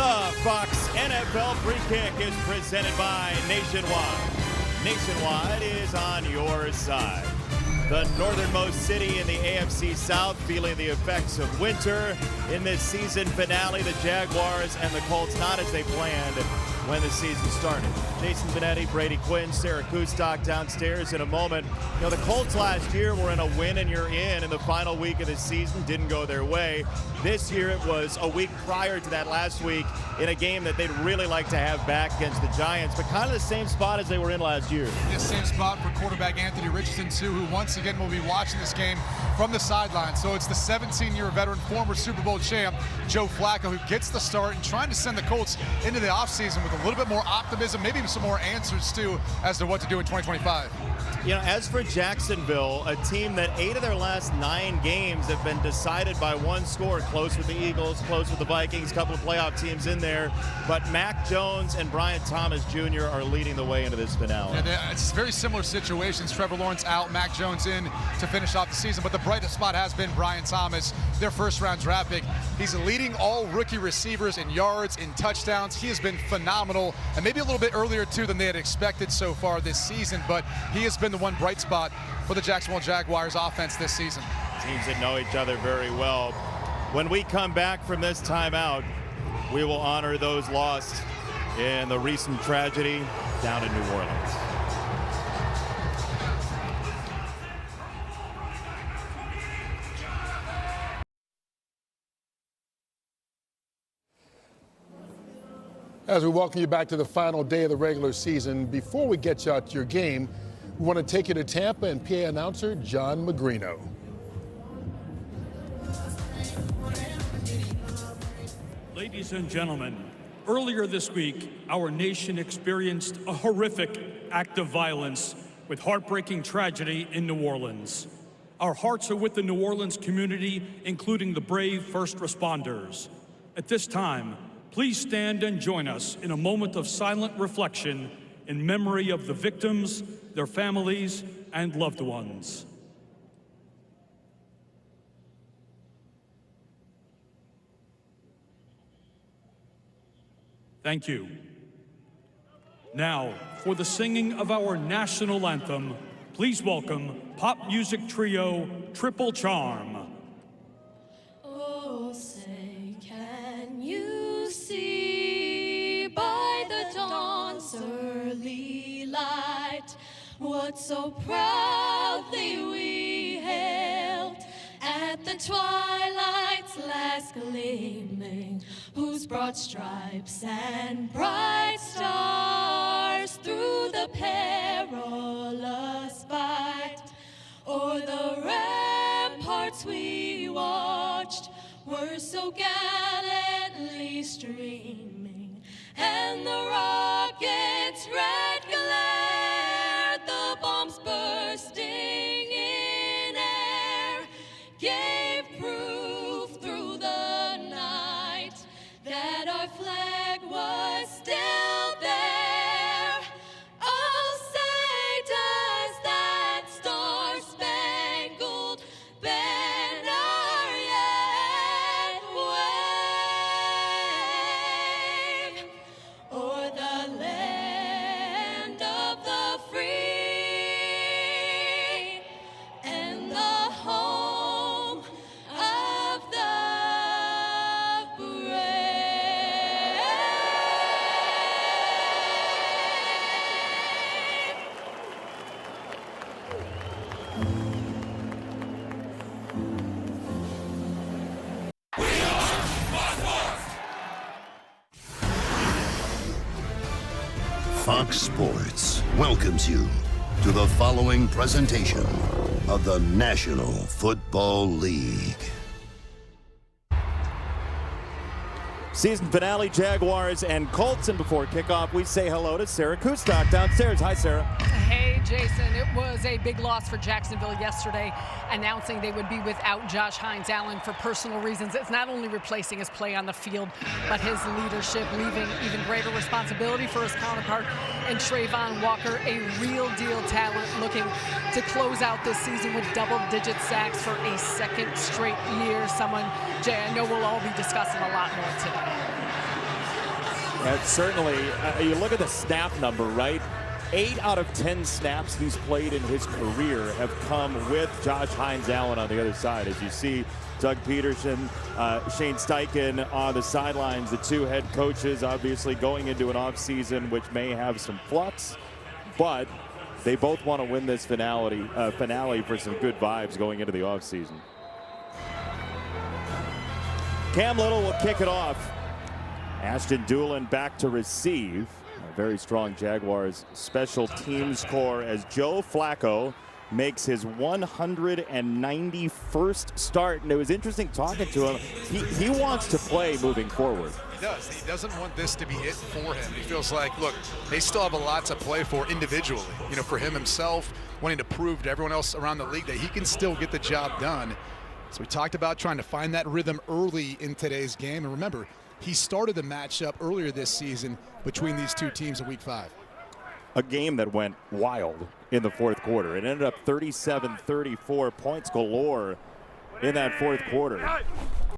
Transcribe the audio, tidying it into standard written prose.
The Fox NFL Free Kick is presented by Nationwide. Nationwide is on your side. The northernmost city in the AFC South feeling the effects of winter. In this season finale, the Jaguars and the Colts not as they planned when the season started. Jason Benetti, Brady Quinn, Sarah Kustok downstairs in a moment. You know, the Colts last year were in a win and you're in the final week of the season. Didn't go their way. This year it was a week prior to that last week in a game that they'd really like to have back against the Giants, but kind of the same spot as they were in last year. The same spot for quarterback Anthony Richardson, too, who once again will be watching this game from the sideline. So it's the 17-year veteran, former Super Bowl champ, Joe Flacco, who gets the start and trying to send the Colts into the offseason with a little bit more optimism, maybe some more answers, too, as to what to do in 2025. You know, as for Jacksonville, a team that 8 of their last 9 games have been decided by one score, close with the Eagles, close with the Vikings, a couple of playoff teams in there, but Mac Jones and Brian Thomas Jr. are leading the way into this finale. Yeah, it's very similar situations. Trevor Lawrence out, Mac Jones in to finish off the season, but the brightest spot has been Brian Thomas, their first-round draft pick. He's leading all rookie receivers in yards, in touchdowns. He has been phenomenal, and maybe a little bit earlier, too, than they had expected so far this season, but he has been the one bright spot for the Jacksonville Jaguars offense this season. Teams that know each other very well. When we come back from this timeout, we will honor those lost in the recent tragedy down in New Orleans. As we welcome you back to the final day of the regular season, before we get you out to your game, we want to take you to Tampa and PA announcer John Magrino. Ladies and gentlemen, earlier this week, our nation experienced a horrific act of violence with heartbreaking tragedy in New Orleans. Our hearts are with the New Orleans community, including the brave first responders. At this time, please stand and join us in a moment of silent reflection in memory of the victims, their families, and loved ones. Thank you. Now, for the singing of our national anthem, please welcome pop music trio Triple Charm. Oh, say, can you see by the dawn's early light what so proudly we hailed at the twilight's last gleaming, whose broad stripes and bright stars through the perilous fight o'er the ramparts we watched were so gallantly streaming, and the rockets' red glare, the bombs bursting in air, gave proof through the night that our flag was still there. Oh, say does that star-spangled banner yet wave o'er the land of the free and the home of the brave? Fox Sports welcomes you to the following presentation of the National Football League. Season finale, Jaguars and Colts. And before kickoff, we say hello to Sarah Kustok downstairs. Hi, Sarah. Hey, Jason. It was a big loss for Jacksonville yesterday, announcing they would be without Josh Hines-Allen for personal reasons. It's not only replacing his play on the field, but his leadership, leaving even greater responsibility for his counterpart and Trayvon Walker, a real deal talent, looking to close out this season with double-digit sacks for a second straight year. Someone, Jay, I know we'll all be discussing a lot more today. Certainly, you look at the snap number, right? 8 out of 10 snaps he's played in his career have come with Josh Hines Allen on the other side. As you see, Doug Peterson, Shane Steichen on the sidelines, the two head coaches obviously going into an offseason which may have some flux, but they both want to win this finale for some good vibes going into the offseason. Cam Little will kick it off. Ashton Doolin back to receive. A very strong Jaguars special teams core as Joe Flacco makes his 191st start. And it was interesting talking to him. He wants to play moving forward. He does. He doesn't want this to be it for him. He feels like, look, they still have a lot to play for individually. You know, for him himself, wanting to prove to everyone else around the league that he can still get the job done. So we talked about trying to find that rhythm early in today's game. And remember, he started the matchup earlier this season between these two teams in Week 5. A game that went wild in the fourth quarter. It ended up 37-34, points galore in that fourth quarter.